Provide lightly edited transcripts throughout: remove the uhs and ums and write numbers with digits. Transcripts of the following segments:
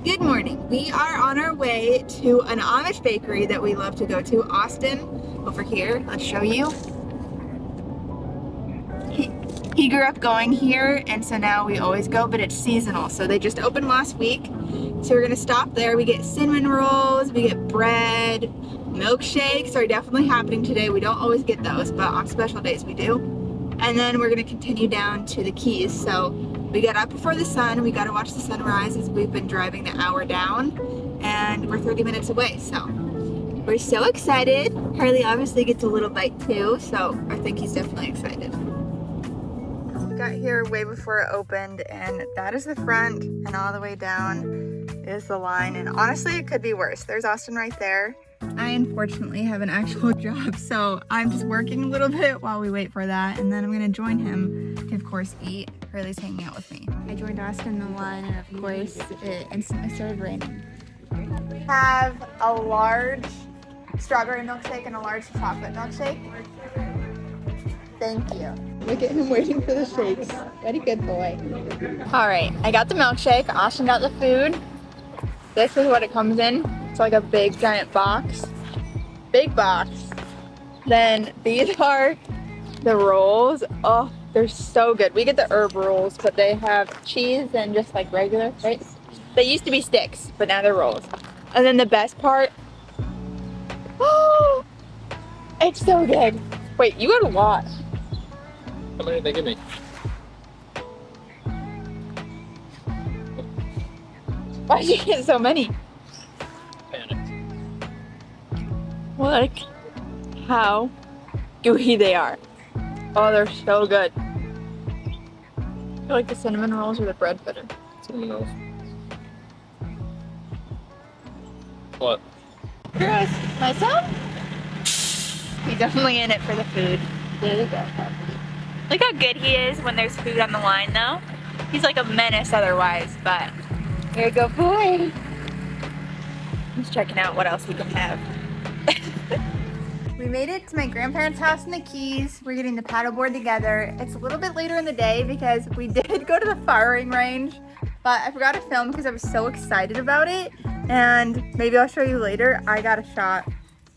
Good morning. We are on our way to an Amish bakery that we love to go to, Austin, over here. Let's show you. He grew up going here, and so now we always go, but it's seasonal. So they just opened last week. So we're gonna stop there. We get cinnamon rolls, we get bread, milkshakes are definitely happening today. We don't always get those, but on special days we do. And then we're gonna continue down to the Keys. So we got up before the sun. We got to watch the sunrise as we've been driving the hour down, and we're 30 minutes away. So we're so excited. Harley obviously gets a little bite too, so I think he's definitely excited. We got here way before it opened, and that is the front, and all the way down is the line. And honestly, it could be worse. There's Austin right there. I unfortunately have an actual job, so I'm just working a little bit while we wait for that, and then I'm gonna join him to, of course, eat. Hurley's hanging out with me. I joined Austin in the line, and of course, it instantly started raining. We have a large strawberry milkshake and a large chocolate milkshake. Thank you. Look at him waiting for the shakes. What a good boy. All right, I got the milkshake. Austin got the food. This is what it comes in. It's like a big giant box. Big box. Then these are the rolls. Oh, they're so good. We get the herb rolls, but they have cheese and just like regular, right? They used to be sticks, but now they're rolls. And then the best part, oh, it's so good. Wait, you got a lot. How many did they give me? Why did you get so many? Panicked. Look how gooey they are. Oh, they're so good. I feel like the cinnamon rolls or the bread better. Cinnamon rolls. What? Gross. Myself? He's definitely in it for the food. There you go. Look how good he is when there's food on the line, though. He's like a menace otherwise, but here you go, boy. He's checking out what else he can have. We made it to my grandparents' house in the Keys. We're getting the paddleboard together. It's a little bit later in the day because we did go to the firing range, but I forgot to film because I was so excited about it. And maybe I'll show you later. I got a shot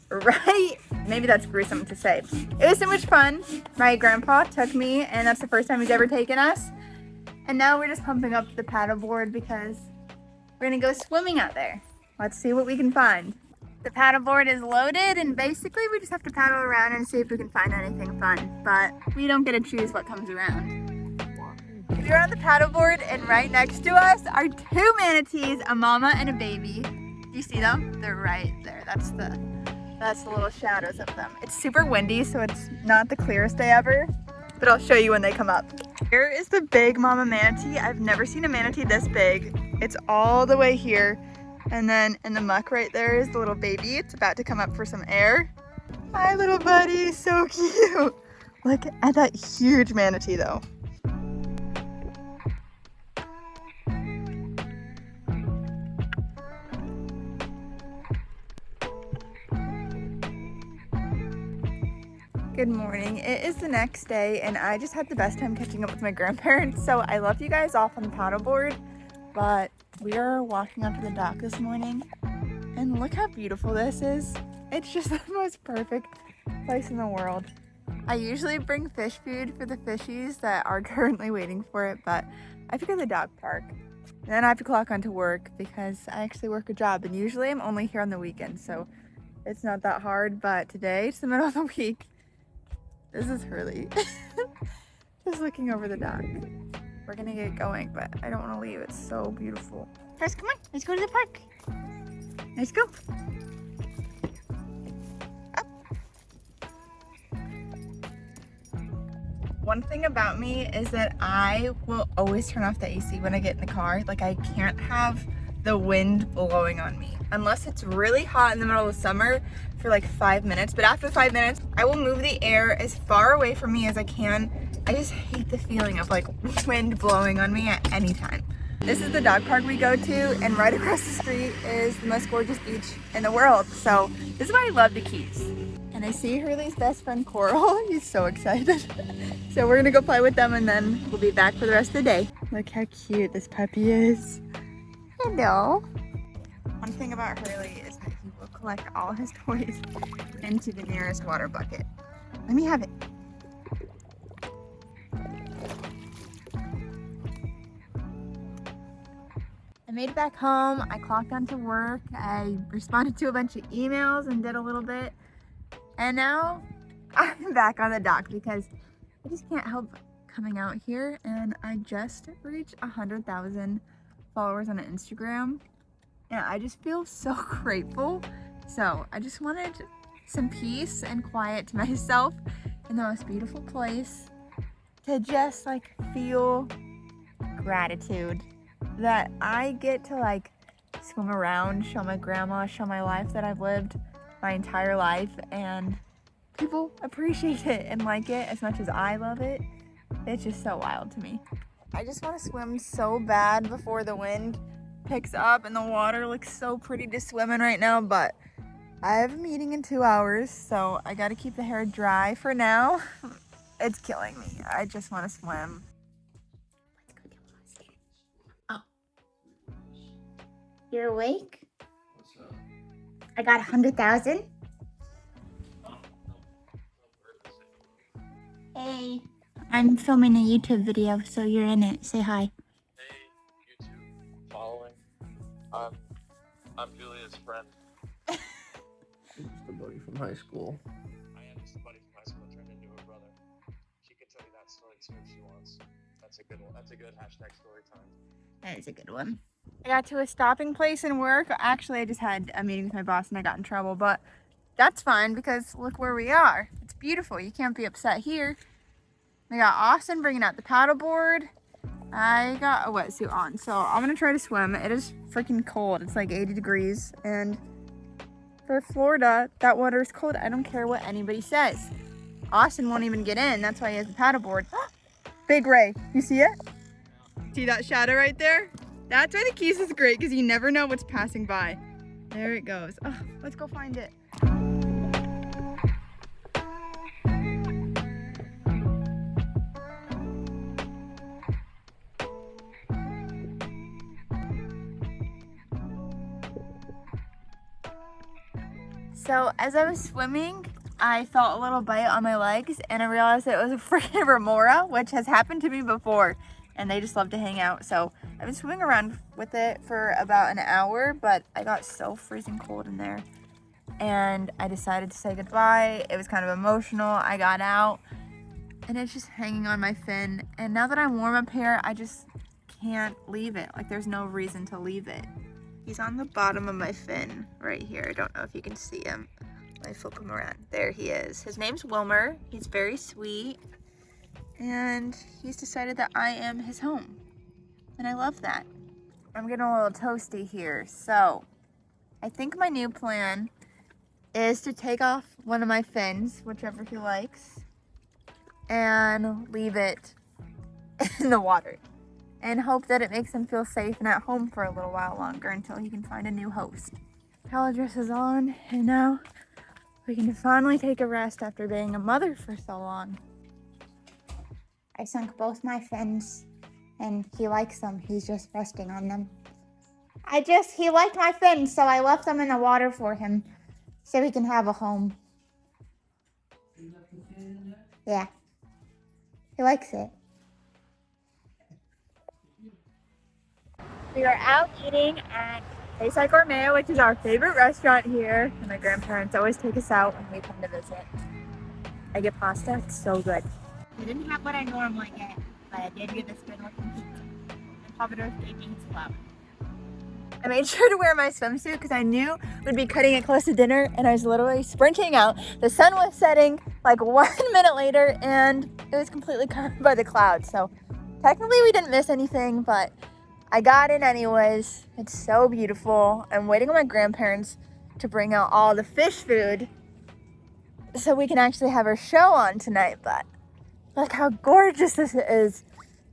right. Maybe that's gruesome to say. It was so much fun. My grandpa took me, and that's the first time he's ever taken us. And now we're just pumping up the paddleboard because we're gonna go swimming out there. Let's see what we can find. The paddleboard is loaded, and basically we just have to paddle around and see if we can find anything fun, but we don't get to choose what comes around. We're on the paddleboard, and right next to us are two manatees, a mama and a baby. Do you see them? They're right there. That's the little shadows of them. It's super windy, so it's not the clearest day ever, but I'll show you when they come up. Here is the big mama manatee. I've never seen a manatee this big. It's all the way here. And then in the muck right there is the little baby. It's about to come up for some air. Hi, little buddy, so cute. Look at that huge manatee though. Good morning. It is the next day, and I just had the best time catching up with my grandparents. So I left you guys off on the paddleboard, but we are walking onto the dock this morning, and look how beautiful this is. It's just the most perfect place in the world. I usually bring fish food for the fishies that are currently waiting for it, but I have to go to the dog park. And then I have to clock onto work because I actually work a job, and usually I'm only here on the weekends, so it's not that hard. But today, it's the middle of the week. This is Hurley. Just looking over the dock. We're gonna get going, but I don't want to leave. It's so beautiful. Guys, come on. Let's go to the park. Let's go. Up. One thing about me is that I will always turn off the AC when I get in the car. Like, I can't have the wind blowing on me unless it's really hot in the middle of summer for like 5 minutes. But after 5 minutes, I will move the air as far away from me as I can. I just hate the feeling of like wind blowing on me at any time. This is the dog park we go to, and right across the street is the most gorgeous beach in the world. So this is why I love the Keys. And I see Hurley's best friend Coral. He's so excited. So we're gonna go play with them, and then we'll be back for the rest of the day. Look how cute this puppy is. Hello. thing about Hurley is that he will collect all his toys into the nearest water bucket. Let me have it. I made it back home. I clocked onto work. I responded to a bunch of emails and did a little bit. And now I'm back on the dock because I just can't help coming out here. And I just reached 100,000 followers on Instagram. And I just feel so grateful. So I just wanted some peace and quiet to myself in the most beautiful place to just like feel gratitude that I get to like swim around, show my grandma, show my life that I've lived my entire life, and people appreciate it and like it as much as I love it. It's just so wild to me. I just want to swim so bad before the wind picks up, and the water looks so pretty to swim in right now, but I have a meeting in 2 hours, so I got to keep the hair dry for now. It's killing me. I just want to swim. You're awake? What's up? I got 100,000. Hey. I'm filming a YouTube video, so you're in it. Say hi. Hey, YouTube following. I'm Julia's friend. Just a buddy from high school. I am just a buddy from high school that turned into her brother. She can tell you that story too if she wants. That's a good one. That's a good hashtag story time. That is a good one. I got to a stopping place in work. Actually, I just had a meeting with my boss and I got in trouble, but that's fine because look where we are. It's beautiful. You can't be upset here. We got Austin bringing out the paddleboard. I got a wetsuit on, so I'm gonna try to swim. It is freaking cold. It's like 80 degrees, and for Florida, that water is cold. I don't care what anybody says. Austin won't even get in. That's why he has the paddleboard. Big Ray, you see it? See that shadow right there? That's why the Keys is great, because you never know what's passing by. There it goes. Oh, let's go find it. So as I was swimming, I felt a little bite on my legs and I realized it was a freaking remora, which has happened to me before, and they just love to hang out. So I've been swimming around with it for about an hour, but I got so freezing cold in there and I decided to say goodbye. It was kind of emotional. I got out and it's just hanging on my fin. And now that I'm warm up here, I just can't leave it. Like there's no reason to leave it. He's on the bottom of my fin right here. I don't know if you can see him. Let me flip him around. There he is. His name's Wilmer. He's very sweet. And he's decided that I am his home. And I love that. I'm getting a little toasty here. So I think my new plan is to take off one of my fins, whichever he likes, and leave it in the water. And hope that it makes him feel safe and at home for a little while longer until he can find a new host. Towel dress is on, and now we can finally take a rest after being a mother for so long. I sunk both my fins, and he likes them. He's just resting on them. He liked my fins, so I left them in the water for him, so he can have a home. Yeah. He likes it. We are out eating at Bayside Gourmet, which is our favorite restaurant here. And my grandparents always take us out when we come to visit. I get pasta, it's so good. I didn't have what I normally get, but I did get this good looking pizza. And Papa Doris gave me his flour. I made sure to wear my swimsuit because I knew we'd be cutting it close to dinner, and I was literally sprinting out. The sun was setting like 1 minute later and it was completely covered by the clouds. So technically we didn't miss anything, but I got in anyways. It's so beautiful. I'm waiting on my grandparents to bring out all the fish food so we can actually have our show on tonight, but look how gorgeous this is.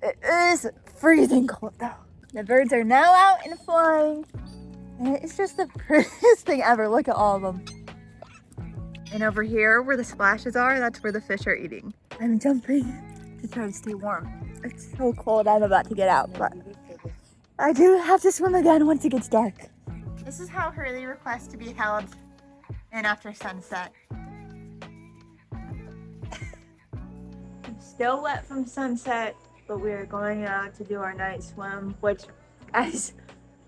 It is freezing cold though. The birds are now out and flying, and it's just the prettiest thing ever. Look at all of them. And over here where the splashes are, that's where the fish are eating. I'm jumping to try to stay warm. It's so cold, I'm about to get out, but I do have to swim again once it gets dark. The This is how Hurley requests to be held in after sunset. It's still wet from sunset, but we are going out to do our night swim, which, guys,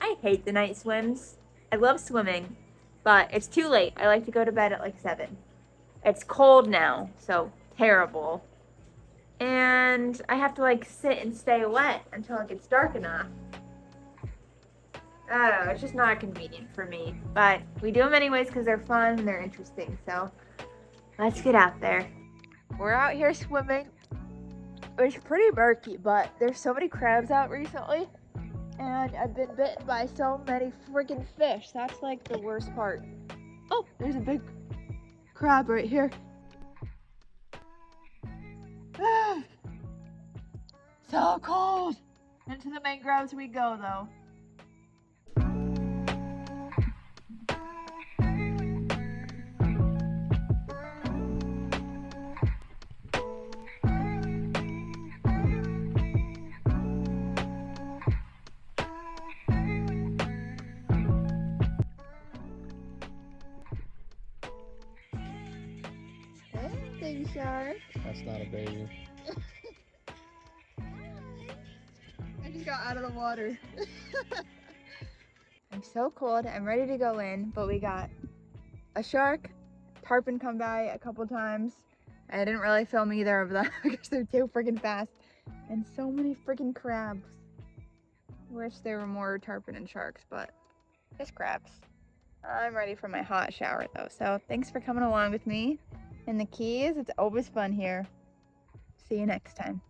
I hate the night swims. I love swimming, but it's too late. I like to go to bed at like 7. It's cold now, so terrible. And I have to like sit and stay wet until it gets dark enough. I don't know, it's just not convenient for me. But we do them anyways because they're fun and they're interesting. So let's get out there. We're out here swimming. It's pretty murky, but there's so many crabs out recently. And I've been bitten by so many freaking fish. That's like the worst part. Oh, there's a big crab right here. So cold. Into the mangroves we go though. Hey, baby shark. That's not a baby. I just got out of the water. I'm so cold. I'm ready to go in, but we got a shark, tarpon come by a couple times. I didn't really film either of them because they're too freaking fast. And so many freaking crabs. I wish there were more tarpon and sharks, but just crabs. I'm ready for my hot shower though. So thanks for coming along with me in the Keys. It's always fun here. See you next time.